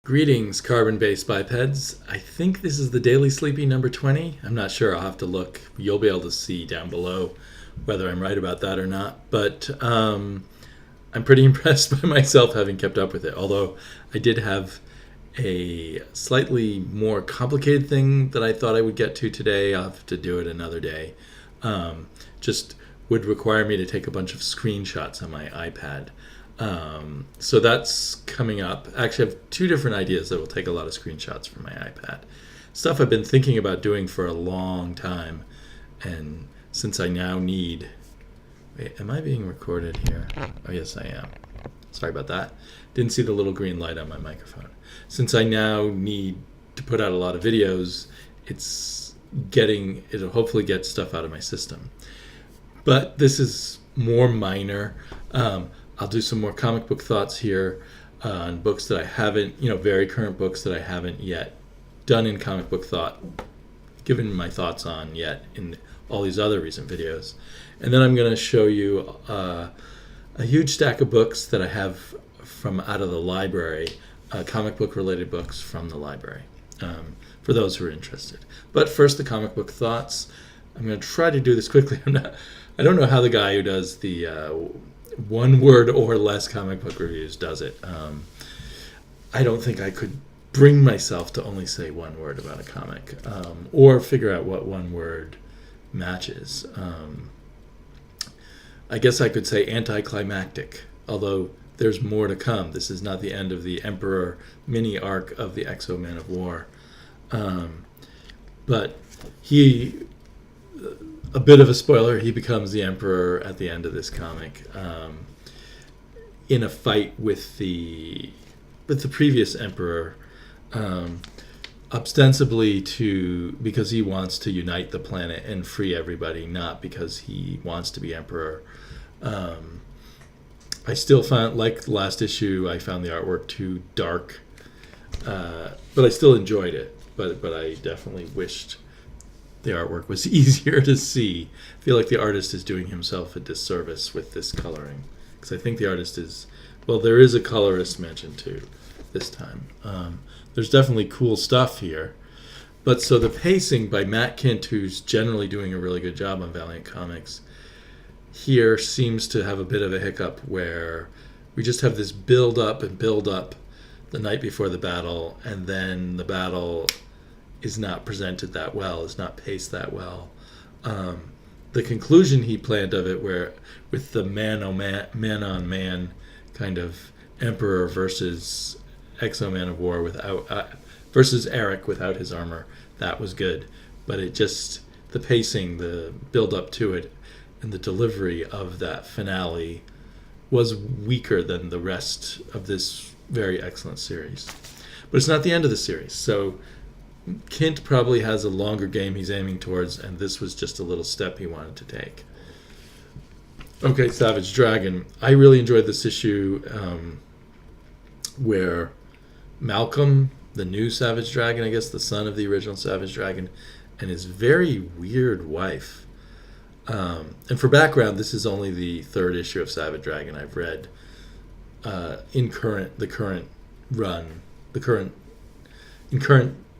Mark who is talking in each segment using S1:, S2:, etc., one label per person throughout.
S1: Greetings, carbon-based bipeds. I think this is the Daily Sleepy number 20. I'm not sure. I'll have to look. You'll be able to see down below whether I'm right about that or not. But I'm pretty impressed by myself having kept up with it. Although I did have a slightly more complicated thing that I thought I would get to today. I'll have to do it another day. Just would require me to take a bunch of screenshots on my iPad. So that's coming up. Actually, I have two different ideas that will take a lot of screenshots from my iPad. Stuff I've been thinking about doing for a long time. And since I now need... Wait, am I being recorded here? Oh, yes, I am. Sorry about that. Didn't see the little green light on my microphone. Since I now need to put out a lot of videos, it'll hopefully get stuff out of my system. But this is more minor. I'll do some more comic book thoughts here on books that I haven't, very current books that I haven't yet done in comic book thought, given my thoughts on yet in all these other recent videos. And then I'm going to show you a huge stack of books that I have from out of the library, comic book related books from the library, for those who are interested. But first, the comic book thoughts. I'm going to try to do this quickly. I don't know how the guy who does the one word or less comic book reviews does it. I don't think I could bring myself to only say one word about a comic, or figure out what one word matches. I guess I could say anticlimactic, although there's more to come. This is not the end of the Emperor mini arc of the Exo Man of War. But a bit of a spoiler, he becomes the Emperor at the end of this comic, in a fight with the previous Emperor, ostensibly because he wants to unite the planet and free everybody, not because he wants to be Emperor. I still found, like the last issue, I found the artwork too dark, but I still enjoyed it. But I definitely wished the artwork was easier to see. I feel like the artist is doing himself a disservice with this coloring, because I think the artist is, there is a colorist mentioned too this time. There's definitely cool stuff here. But so the pacing by Matt Kindt, who's generally doing a really good job on Valiant Comics, here seems to have a bit of a hiccup where we just have this build up the night before the battle, and then the battle is not presented that well, is not paced that well. The conclusion he planned of it, where with the man on man kind of Emperor versus Exo Man of War versus Eric without his armor, that was good. But it just, the pacing, the build up to it, and the delivery of that finale was weaker than the rest of this very excellent series. But it's not the end of the series, so Kindt probably has a longer game he's aiming towards, and this was just a little step he wanted to take. Okay, Savage Dragon. I really enjoyed this issue where Malcolm, the new Savage Dragon, I guess the son of the original Savage Dragon, and his very weird wife. And for background, this is only the third issue of Savage Dragon I've read in current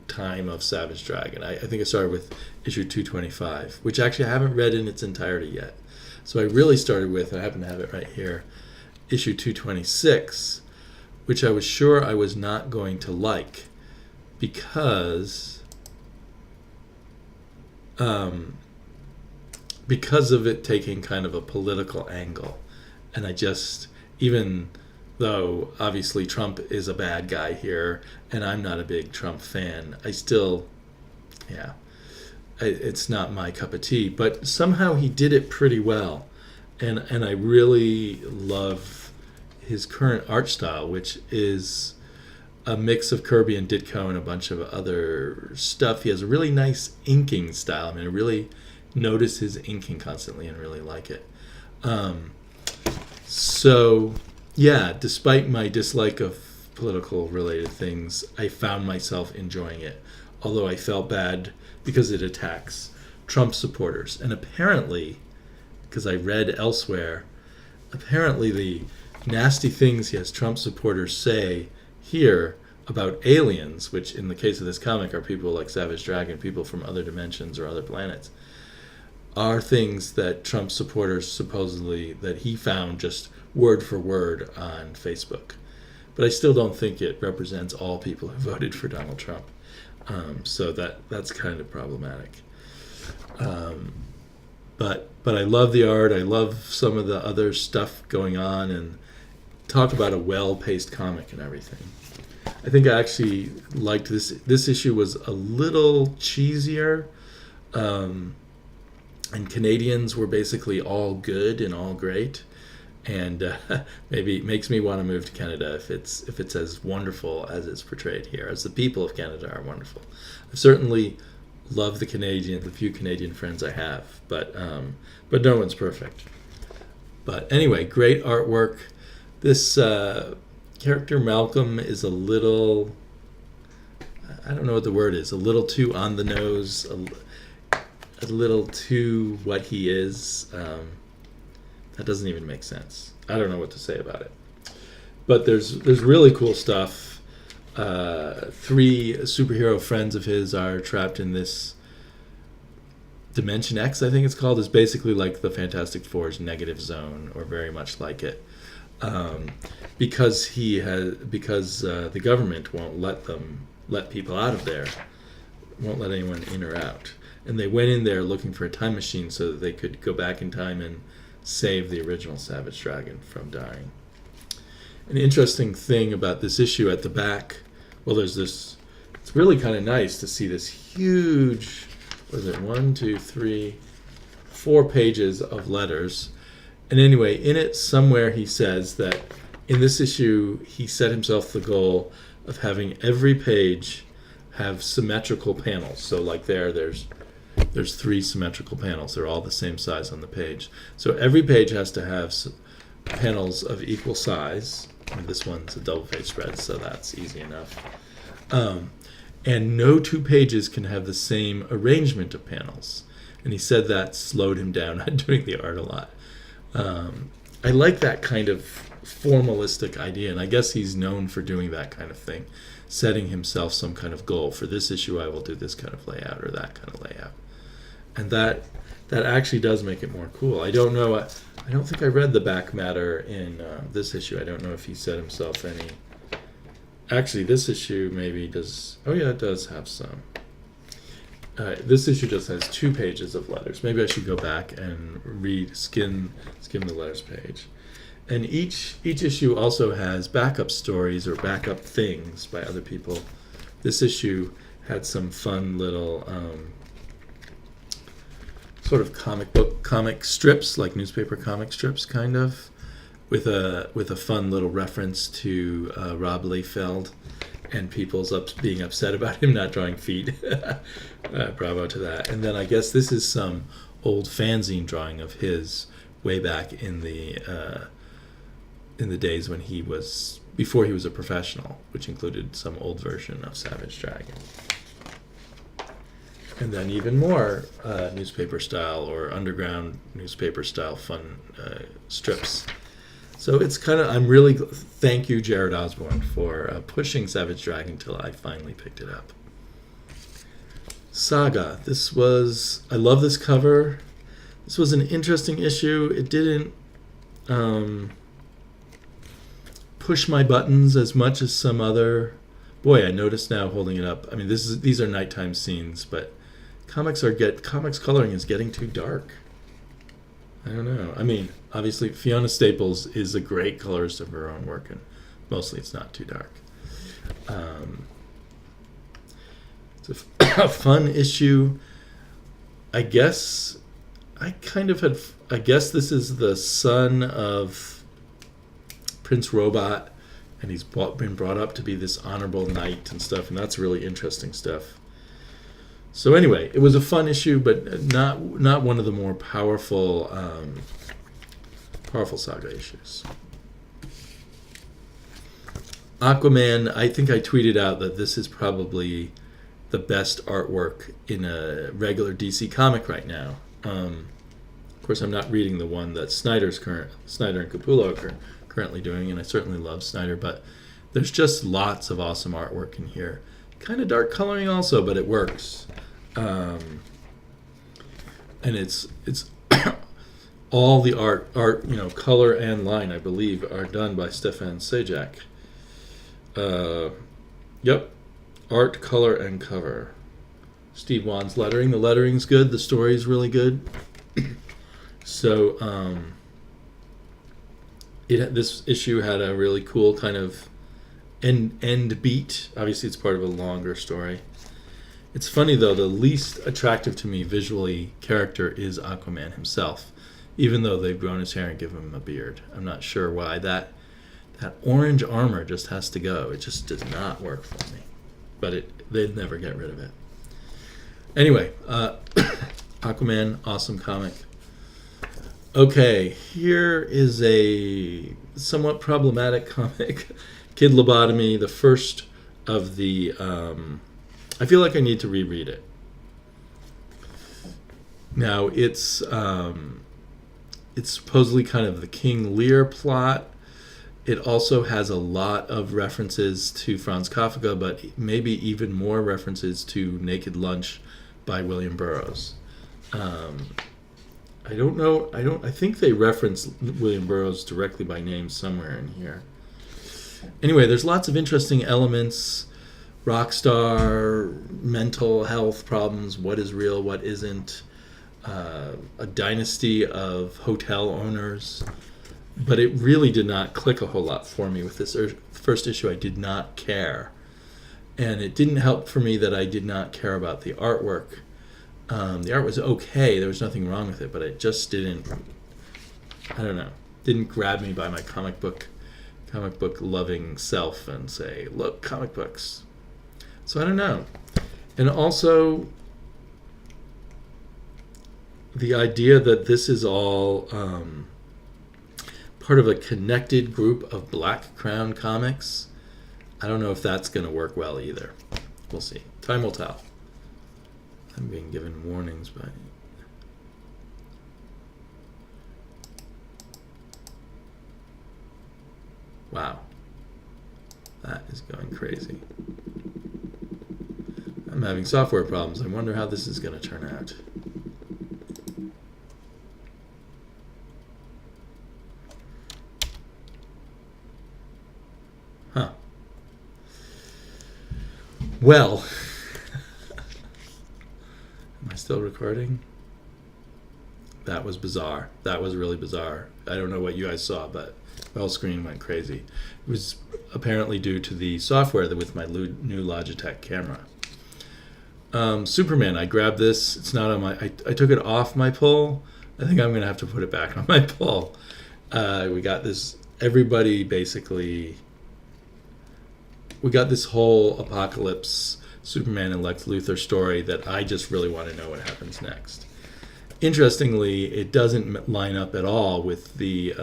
S1: time of Savage Dragon. I think I started with issue 225, which actually I haven't read in its entirety yet. So I really started with, I happen to have it right here, issue 226, which I was sure I was not going to like because of it taking kind of a political angle. And I just, even though obviously Trump is a bad guy here, and I'm not a big Trump fan, it's not my cup of tea. But somehow he did it pretty well, and I really love his current art style, which is a mix of Kirby and Ditko and a bunch of other stuff. He has a really nice inking style. I really notice his inking constantly and really like it. Despite my dislike of political related things, I found myself enjoying it, although I felt bad because it attacks Trump supporters. And apparently, because I read elsewhere, apparently the nasty things he has Trump supporters say here about aliens, which in the case of this comic are people like Savage Dragon, people from other dimensions or other planets, are things that Trump supporters supposedly, that he found just word for word on Facebook. But I still don't think it represents all people who voted for Donald Trump. So that's kind of problematic. But I love the art. I love some of the other stuff going on, and talk about a well-paced comic and everything. I think I actually liked this. This issue was a little cheesier, and Canadians were basically all good and all great, and maybe it makes me want to move to Canada if it's as wonderful as it's portrayed here, as the people of Canada are wonderful. I've certainly loved the few Canadian friends I have, but no one's perfect. But anyway, great artwork. This character Malcolm is a little, I don't know what the word is, a little too on the nose, a little too what he is. That doesn't even make sense. I don't know what to say about it. But there's really cool stuff. 3 superhero friends of his are trapped in this Dimension X, I think it's called. Is basically like the Fantastic Four's negative zone, or very much like it, because the government won't let people out of there, won't let anyone in or out, and they went in there looking for a time machine so that they could go back in time and save the original Savage Dragon from dying. An interesting thing about this issue at the back, well, there's this, it's really kind of nice to see this huge, what is it, 1, 2, 3, 4 pages of letters. And anyway, in it somewhere he says that in this issue he set himself the goal of having every page have symmetrical panels. So like there's 3 symmetrical panels. They're all the same size on the page. So every page has to have panels of equal size. And this one's a double page spread, so that's easy enough. And no 2 pages can have the same arrangement of panels. And he said that slowed him down on doing the art a lot. I like that kind of formalistic idea, and I guess he's known for doing that kind of thing, setting himself some kind of goal. For this issue, I will do this kind of layout or that kind of layout. And that actually does make it more cool. I don't know. I don't think I read the back matter in this issue. I don't know if he set himself any. Actually, this issue maybe does. Oh yeah, it does have some. This issue just has 2 pages of letters. Maybe I should go back and skim the letters page. And each issue also has backup stories or backup things by other people. This issue had some fun little sort of comic strips, like newspaper comic strips, kind of, with a fun little reference to Rob Liefeld and people's being upset about him not drawing feet. Bravo to that. And then I guess this is some old fanzine drawing of his way back in the days when before he was a professional, which included some old version of Savage Dragon. And then even more newspaper style or underground newspaper style fun strips. So it's kind of, thank you, Jared Osborne, for pushing Savage Dragon till I finally picked it up. Saga. I love this cover. This was an interesting issue. It didn't push my buttons as much as some other. Boy, I noticed now holding it up. I mean, these are nighttime scenes, but comics coloring is getting too dark. I don't know. I mean, obviously Fiona Staples is a great colorist of her own work, and mostly it's not too dark. It's a fun issue. I guess this is the son of Prince Robot, and he's been brought up to be this honorable knight and stuff, and that's really interesting stuff. So anyway, it was a fun issue, but not one of the more powerful Saga issues. Aquaman, I think I tweeted out that this is probably the best artwork in a regular DC comic right now. Of course, I'm not reading the one that Snyder and Capullo are currently doing, and I certainly love Snyder, but There's just lots of awesome artwork in here. Kind of dark coloring also, but it works. And it's all the art, color and line, I believe, are done by Stefan Sajak. Yep, art, color, and cover. Steve Wan's lettering. The lettering's good. The story's really good. So this issue had a really cool kind of end beat. Obviously, it's part of a longer story. It's funny, though, the least attractive to me visually character is Aquaman himself, even though they've grown his hair and given him a beard. I'm not sure why. That orange armor just has to go. It just does not work for me. But they'd never get rid of it. Anyway, Aquaman, awesome comic. Okay, here is a somewhat problematic comic, Kid Lobotomy, the first of the... I feel like I need to reread it. Now, it's supposedly kind of the King Lear plot. It also has a lot of references to Franz Kafka, but maybe even more references to Naked Lunch by William Burroughs. I don't know. I think they reference William Burroughs directly by name somewhere in here. Anyway, there's lots of interesting elements. Rock star, mental health problems, what is real, what isn't, a dynasty of hotel owners. But it really did not click a whole lot for me with this first issue. I did not care. And it didn't help for me that I did not care about the artwork. The art was okay, there was nothing wrong with it, but it just didn't grab me by my comic book loving self and say, look, comic books. So I don't know. And also, the idea that this is all part of a connected group of Black Crown comics, I don't know if that's going to work well either. We'll see. Time will tell. I'm being given warnings by... Wow. That is going crazy. I'm having software problems. I wonder how this is going to turn out. Huh. Well, am I still recording? That was bizarre. That was really bizarre. I don't know what you guys saw, but my whole screen went crazy. It was apparently due to the software with my new Logitech camera. Superman, I grabbed this. It's not on my... I took it off my pull. I think I'm going to have to put it back on my pull. We got this... Everybody basically... We got this whole apocalypse Superman and Lex Luthor story that I just really want to know what happens next. Interestingly, it doesn't line up at all with the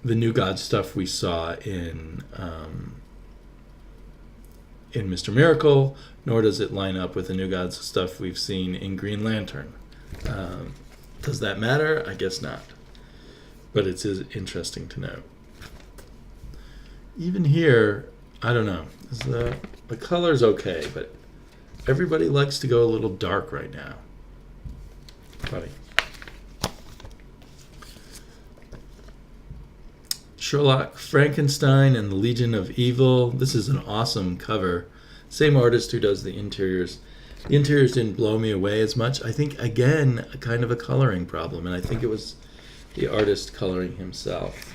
S1: New God stuff we saw in Mr. Miracle, nor does it line up with the New Gods stuff we've seen in Green Lantern. Does that matter? I guess not. But it's interesting to note. Even here, I don't know. The color's okay, but everybody likes to go a little dark right now. Funny. Sherlock Frankenstein and the Legion of Evil. This is an awesome cover. Same artist who does the interiors. The interiors didn't blow me away as much. I think, again, a kind of a coloring problem, and I think it was the artist coloring himself.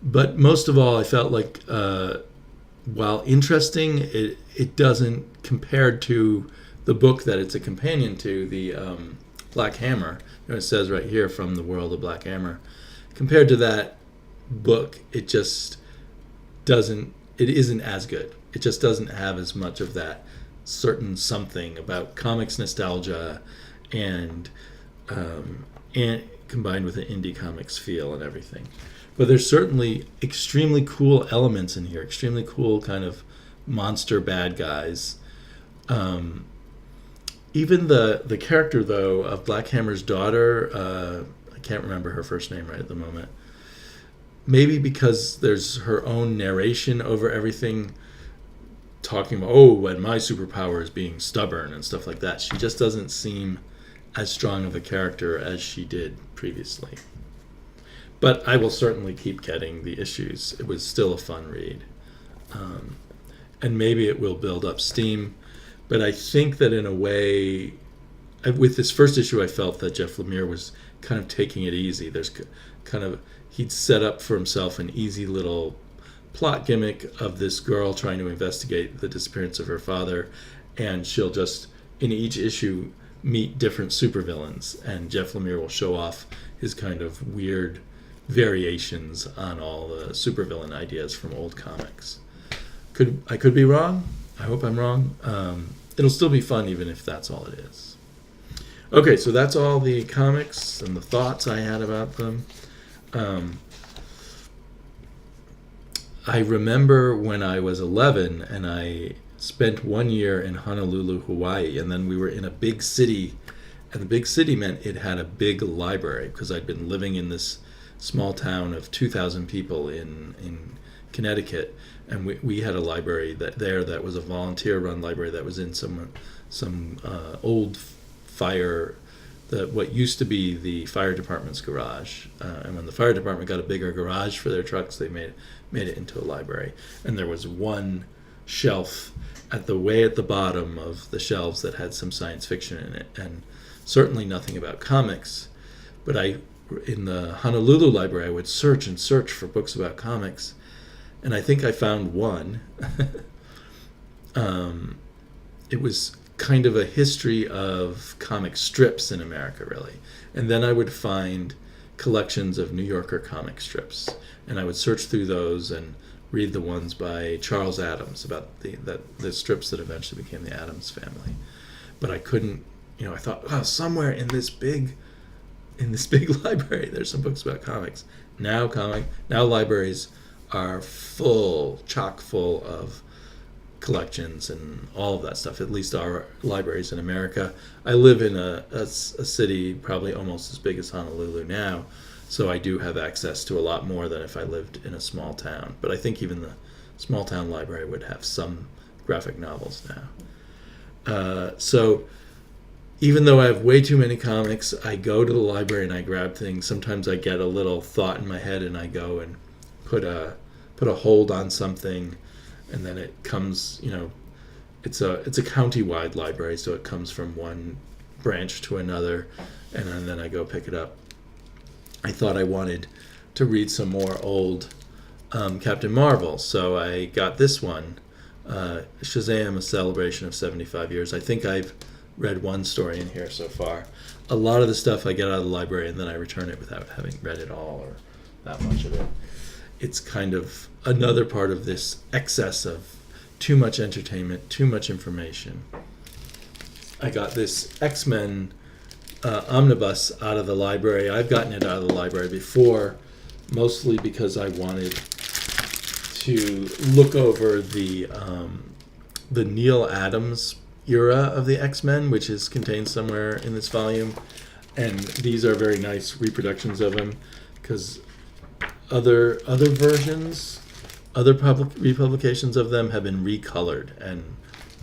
S1: But most of all, I felt like, while interesting, it doesn't, compared to the book that it's a companion to, the Black Hammer. It says right here, From the World of Black Hammer. Compared to that book, it just doesn't, it isn't as good. It just doesn't have as much of that certain something about comics nostalgia and combined with an indie comics feel and everything. But there's certainly extremely cool elements in here, extremely cool kind of monster bad guys. Even the character, though, of Black Hammer's daughter, I can't remember her first name right at the moment. maybe because there's her own narration over everything, talking about, oh, when my superpower is being stubborn and stuff like that. She just doesn't seem as strong of a character as she did previously. But I will certainly keep getting the issues. It was still a fun read. And maybe it will build up steam. But I think that in a way, with this first issue, I felt that Jeff Lemire was kind of taking it easy. There's kind of, he'd set up for himself an easy little plot gimmick of this girl trying to investigate the disappearance of her father, and she'll just, in each issue, meet different supervillains, and Jeff Lemire will show off his kind of weird variations on all the supervillain ideas from old comics. I could be wrong. I hope I'm wrong. It'll still be fun even if that's all it is. Okay, so that's all the comics and the thoughts I had about them. I remember when I was 11 and I spent 1 year in Honolulu, Hawaii, and then we were in a big city, and the big city meant it had a big library because I'd been living in this small town of 2,000 people in Connecticut, and we had a library that was a volunteer-run library that was in some old fire, what used to be the fire department's garage, and when the fire department got a bigger garage for their trucks, they made it into a library. And there was one shelf at the bottom of the shelves that had some science fiction in it, and certainly nothing about comics. But in the Honolulu library, I would search and search for books about comics, and I think I found one. It was kind of a history of comic strips in America, really. And then I would find collections of New Yorker comic strips, and I would search through those and read the ones by Charles Addams about the strips that eventually became the Addams Family. But I couldn't, I thought, oh, somewhere in this big library there's some books about comics. Now libraries are chock full of collections and all of that stuff, at least our libraries in America. I live in a city probably almost as big as Honolulu now, so I do have access to a lot more than if I lived in a small town. But I think even the small town library would have some graphic novels now. So even though I have way too many comics, I go to the library and I grab things. Sometimes I get a little thought in my head and I go and put a hold on something, and then it comes, it's a county-wide library, so it comes from one branch to another, and then I go pick it up. I thought I wanted to read some more old Captain Marvel, so I got this one, Shazam: A Celebration of 75 Years. I think I've read one story in here so far. A lot of the stuff I get out of the library, and then I return it without having read it all or that much of it. It's kind of another part of this excess of too much entertainment, too much information. I got this X-Men omnibus out of the library. I've gotten it out of the library before, mostly because I wanted to look over the Neil Adams era of the X-Men, which is contained somewhere in this volume. And these are very nice reproductions of him, because other versions, other republications of them have been recolored and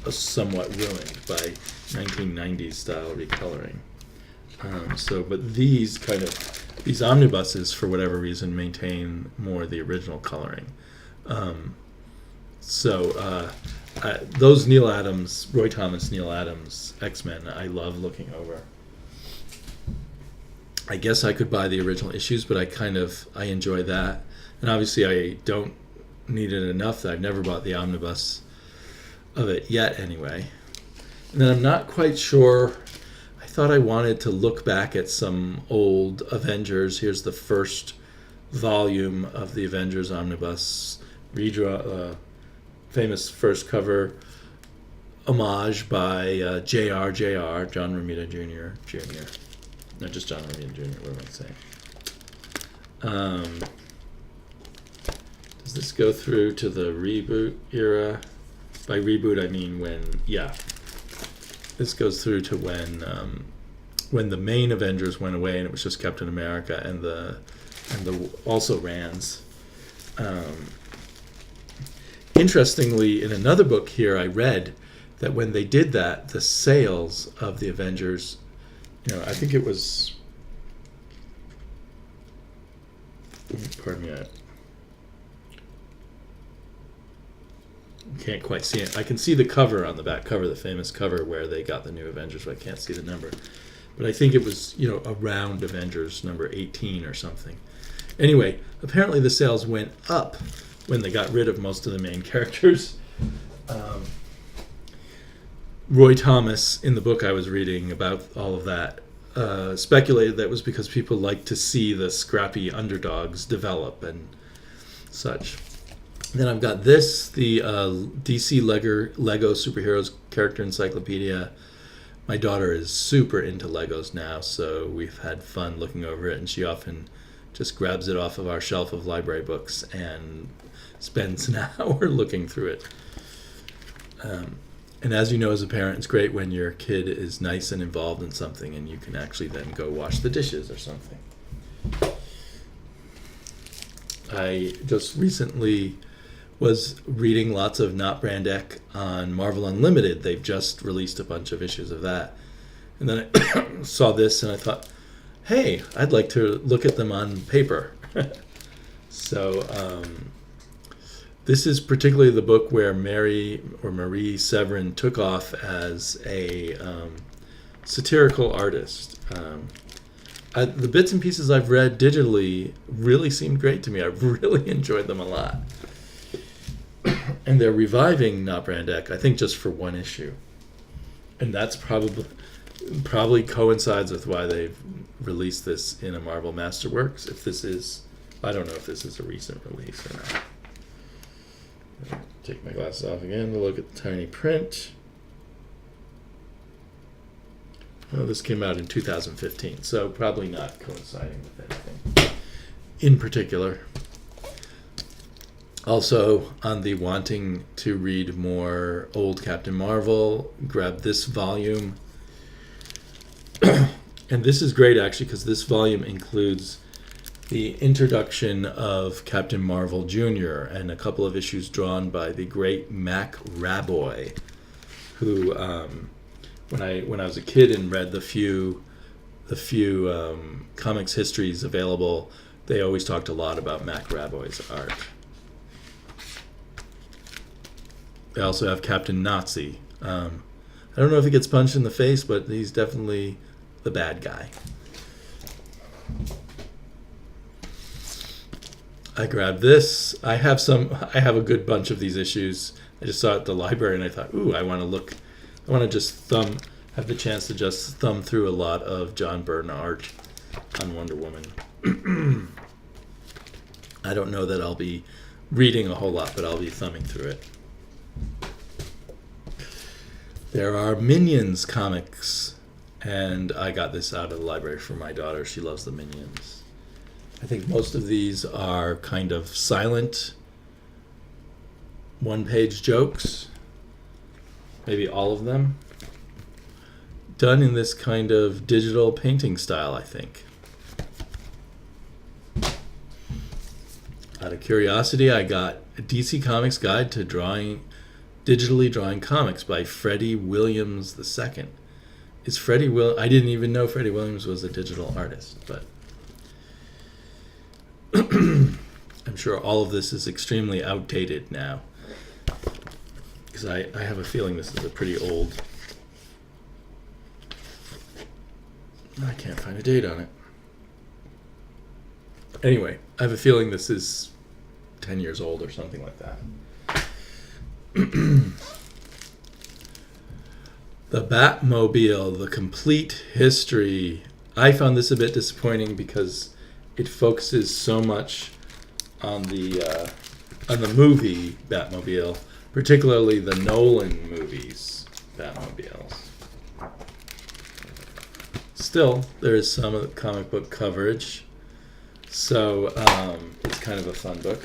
S1: somewhat ruined by 1990s style recoloring. But these omnibuses, for whatever reason, maintain more the original coloring. Those Roy Thomas, Neil Adams X-Men, I love looking over. I guess I could buy the original issues, but I enjoy that. And obviously I don't need it enough that I've never bought the omnibus of it yet anyway. And then I'm not quite sure. I thought I wanted to look back at some old Avengers. Here's the first volume of the Avengers omnibus, redraw, famous first cover homage by J.R. John Romita Jr. No, just John Romita Jr., what am I saying? Does this go through to the reboot era? By reboot, I mean this goes through to when the main Avengers went away and it was just Captain America and the also Rands. Um, Interestingly, in another book here, I read that when they did that, the sales of the Avengers, I think it was, pardon me, I can't quite see it. I can see the cover on the back cover, the famous cover where they got the new Avengers, but I can't see the number. But I think it was, around Avengers number 18 or something. Anyway, apparently the sales went up when they got rid of most of the main characters. Roy Thomas, in the book I was reading about all of that, speculated that was because people like to see the scrappy underdogs develop and such. Then I've got this, the DC Lego Superheroes Character Encyclopedia. My daughter is super into Legos now, so we've had fun looking over it, and she often just grabs it off of our shelf of library books and spends an hour looking through it. And as you know, as a parent, it's great when your kid is nice and involved in something and you can actually then go wash the dishes or something. I just recently was reading lots of Not Brand Ec on Marvel Unlimited. They've just released a bunch of issues of that. And then I saw this and I thought, hey, I'd like to look at them on paper. So this is particularly the book where Marie Severin took off as a satirical artist. The bits and pieces I've read digitally really seemed great to me. I've really enjoyed them a lot. And they're reviving Not Brand Ec, I think, just for one issue. And that's probably coincides with why they've released this in a Marvel Masterworks. I don't know if this is a recent release or not. Take my glasses off again to look at the tiny print. Oh, this came out in 2015, so probably not coinciding with anything in particular. Also, on the wanting to read more old Captain Marvel, grab this volume. And this is great, actually, because this volume includes the introduction of Captain Marvel Jr. and a couple of issues drawn by the great Mac Raboy, who, when I was a kid and read the few comics histories available, they always talked a lot about Mac Raboy's art. They also have Captain Nazi. I don't know if he gets punched in the face, but he's definitely the bad guy. I grabbed this. I have a good bunch of these issues. I just saw it at the library and I thought, ooh, I want to just have the chance to just thumb through a lot of John Byrne art on Wonder Woman. I don't know that I'll be reading a whole lot, but I'll be thumbing through it. There are Minions comics, and I got this out of the library for my daughter. She loves the Minions. I think most of these are kind of silent one-page jokes, maybe all of them, done in this kind of digital painting style, I think. Out of curiosity, I got a DC Comics Guide to digitally drawing comics by Freddie Williams II. I didn't even know Freddie Williams was a digital artist, but I'm sure all of this is extremely outdated now, because I have a feeling this is a pretty old. I can't find a date on it. Anyway, I have a feeling this is 10 years old or something like that. The Batmobile, the complete history. I found this a bit disappointing because it focuses so much on the movie Batmobile, particularly the Nolan movies Batmobiles. Still, there is some comic book coverage, so it's kind of a fun book.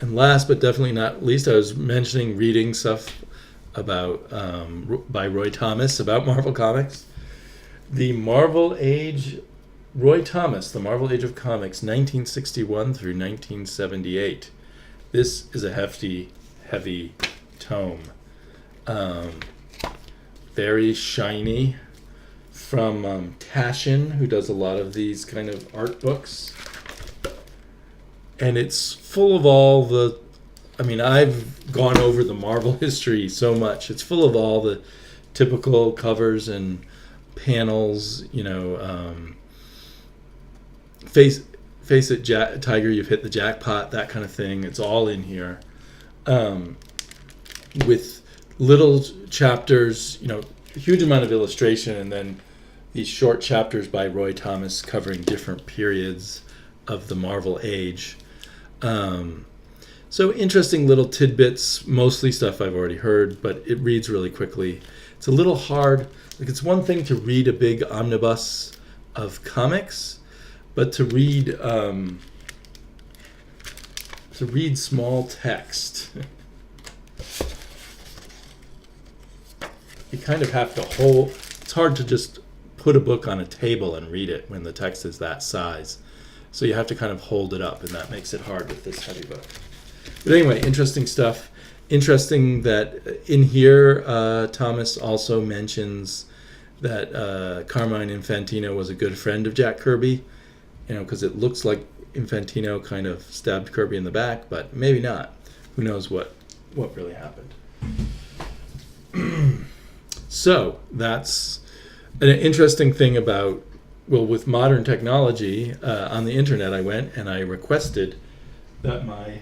S1: And last but definitely not least, I was mentioning reading stuff about by Roy Thomas about Marvel Comics. The Marvel Age Roy Thomas, The Marvel Age of Comics, 1961 through 1978. This is a hefty, heavy tome. Very shiny, from Tashin, who does a lot of these kind of art books. And it's full of all the... I mean, I've gone over the Marvel history so much. It's full of all the typical covers and panels, face it, Tiger, you've hit the jackpot, that kind of thing. It's all in here. With little chapters, a huge amount of illustration, and then these short chapters by Roy Thomas covering different periods of the Marvel age. So interesting little tidbits, mostly stuff I've already heard, but it reads really quickly. It's a little hard. Like, it's one thing to read a big omnibus of comics, but to read small text, you kind of have to hold. It's hard to just put a book on a table and read it when the text is that size. So you have to kind of hold it up, and that makes it hard with this heavy book. But anyway, interesting stuff. Interesting that in here, Thomas also mentions that Carmine Infantino was a good friend of Jack Kirby, because it looks like Infantino kind of stabbed Kirby in the back, but maybe not. Who knows what really happened. So that's an interesting thing about, with modern technology, on the internet I went and I requested that my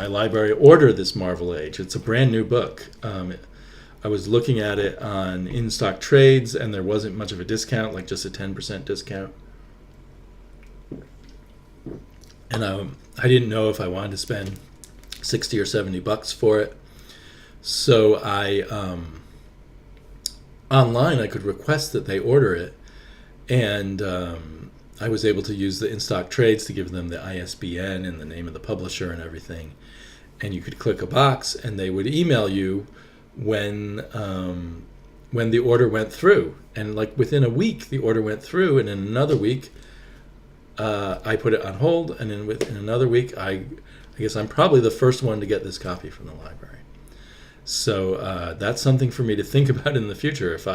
S1: library order this Marvel Age. It's a brand new book. I was looking at it on in-stock trades, and there wasn't much of a discount, like just a 10% discount. And I didn't know if I wanted to spend $60 or $70 for it. So online I could request that they order it, and I was able to use the in-stock trades to give them the ISBN and the name of the publisher and everything. And you could click a box, and they would email you when the order went through. And like within a week, the order went through, and in another week, I put it on hold, and in another week, I guess I'm probably the first one to get this copy from the library. So that's something for me to think about in the future. If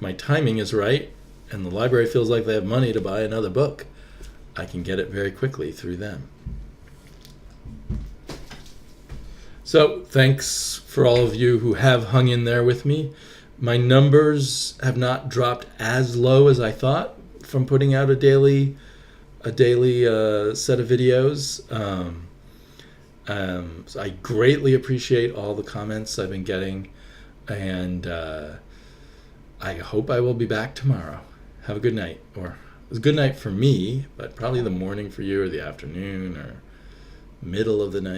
S1: my timing is right, and the library feels like they have money to buy another book, I can get it very quickly through them. So thanks for all of you who have hung in there with me. My numbers have not dropped as low as I thought from putting out a daily set of videos. So I greatly appreciate all the comments I've been getting, and I hope I will be back tomorrow. Have a good night, or it's a good night for me, but probably the morning for you, or the afternoon, or middle of the night.